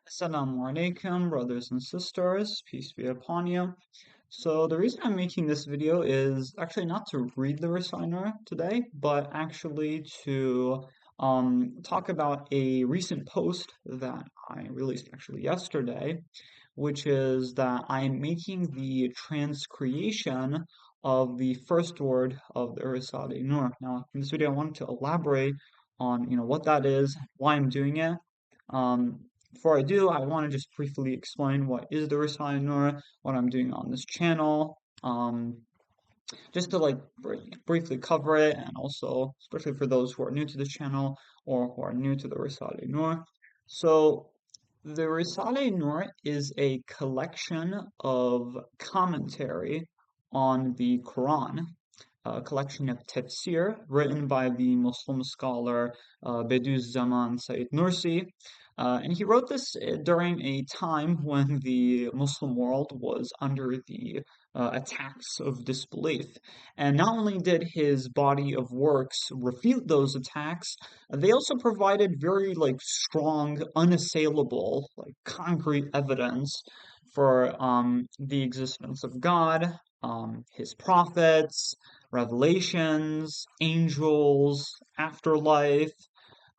Assalamu alaikum, brothers and sisters. Peace be upon you. So the reason I'm making this video is actually not to read the Risale-i Nur today, but actually to talk about a recent post that I released actually yesterday, which is that I'm making the transcreation of the first word of the Risale-i Nur. Now, in this video, I wanted to elaborate on, what that is, why I'm doing it. Um, Before I do, I want to just briefly explain what is the Risale-i Nur, what I'm doing on this channel, just to like briefly cover it, and also especially for those who are new to this channel or who are new to the Risale-i Nur. So the Risale-i Nur is a collection of commentary on the Quran, a collection of tafsir written by the Muslim scholar Bediüzzaman Said Nursi. And he wrote this during a time when the Muslim world was under the attacks of disbelief. And not only did his body of works refute those attacks, they also provided very strong, unassailable, concrete evidence for the existence of God, his prophets, revelations, angels, afterlife.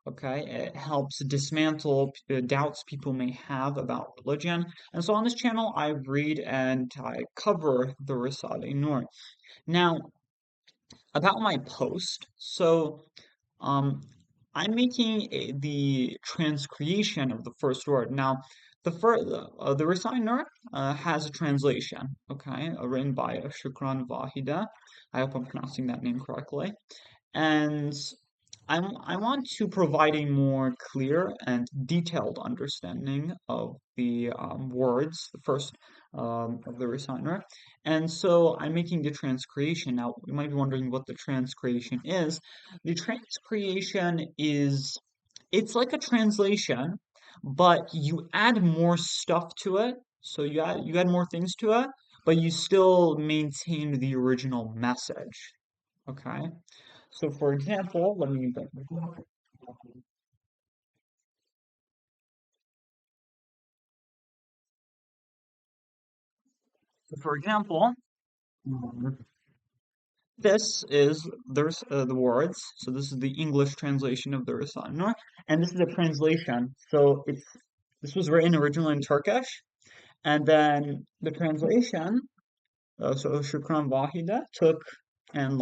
Okay, it helps dismantle doubts people may have about religion. And so on this channel, I read and I cover the Risale-i Nur. Now, about my post, so um, I'm making the transcreation of the first word. Now, the Risale-i Nur has a translation, okay, written by Shukran Wahida. I hope I'm pronouncing that name correctly. And I want to provide a more clear and detailed understanding of the words, the first of the reciter. And so I'm making the transcreation. Now, you might be wondering what the transcreation is. The transcreation is, it's like a translation, but you add more stuff to it. So you add more things to it, but you still maintain the original message. Okay? So for example, let me bring this up. So for example, Mhm. this is the words. So this is the English translation of the Risale-i Nur, and this is a translation. So this was written originally in Turkish, and then the translation. So Shukran Wahida took and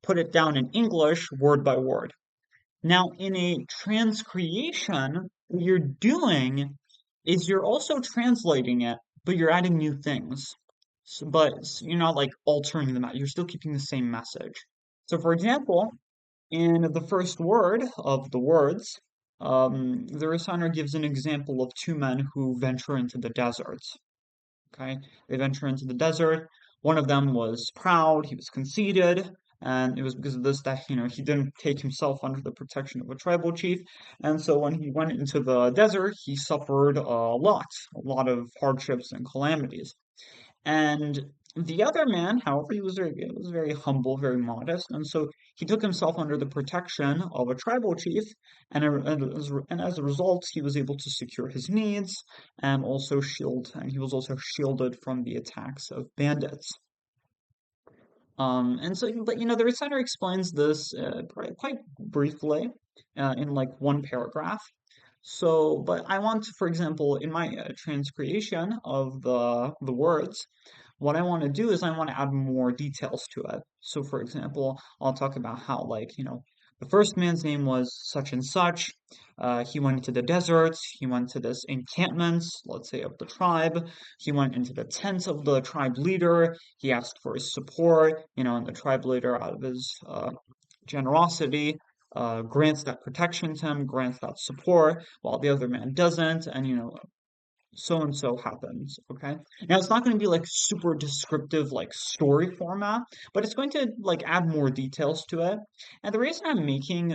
put it down in English word by word. Now, in a transcreation, what you're doing is you're also translating it, but you're adding new things. So, but you're not altering them out. You're still keeping the same message. So, for example, in the first word of the words, the reciter gives an example of two men who venture into the desert. Okay, they venture into the desert. One of them was proud, he was conceited, and it was because of this that he didn't take himself under the protection of a tribal chief. And so when he went into the desert, he suffered a lot of hardships and calamities. And the other man, however, he was very humble, very modest, and so he took himself under the protection of a tribal chief, and as a result, he was able to secure his needs and he was also shielded from the attacks of bandits. And so, but the reciter explains this quite briefly in one paragraph. So, but I want to, for example, in my transcreation of the words, what I want to do is I want to add more details to it. So, for example, I'll talk about how, the first man's name was such and such. He went into the desert. He went to this encampment, let's say, of the tribe. He went into the tent of the tribe leader. He asked for his support, and the tribe leader, out of his generosity, grants that protection to him, grants that support, while the other man doesn't, and so and so happens. Okay, now it's not going to be super descriptive story format, but it's going to add more details to it. And the reason I'm making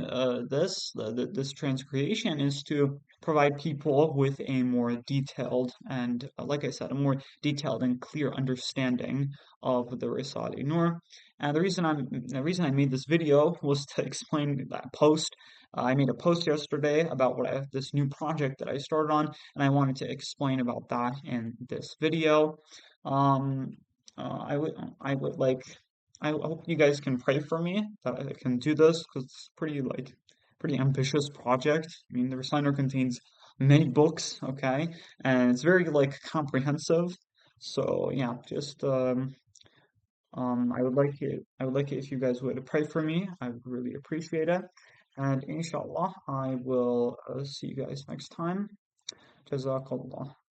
this transcreation is to provide people with a more detailed and, like I said, a more detailed and clear understanding of the Risale-i Nur. And the reason I made this video was to explain that post. I made a post yesterday about this new project that I started on, and I wanted to explain about that in this video. Um, I would I would like I hope you guys can pray for me that I can do this because it's pretty ambitious project. I mean, the recliner contains many books, okay, and it's very like comprehensive. So yeah, just I would like it if you guys would pray for me. I would really appreciate it. And inshallah, I will see you guys next time. Jazakallah.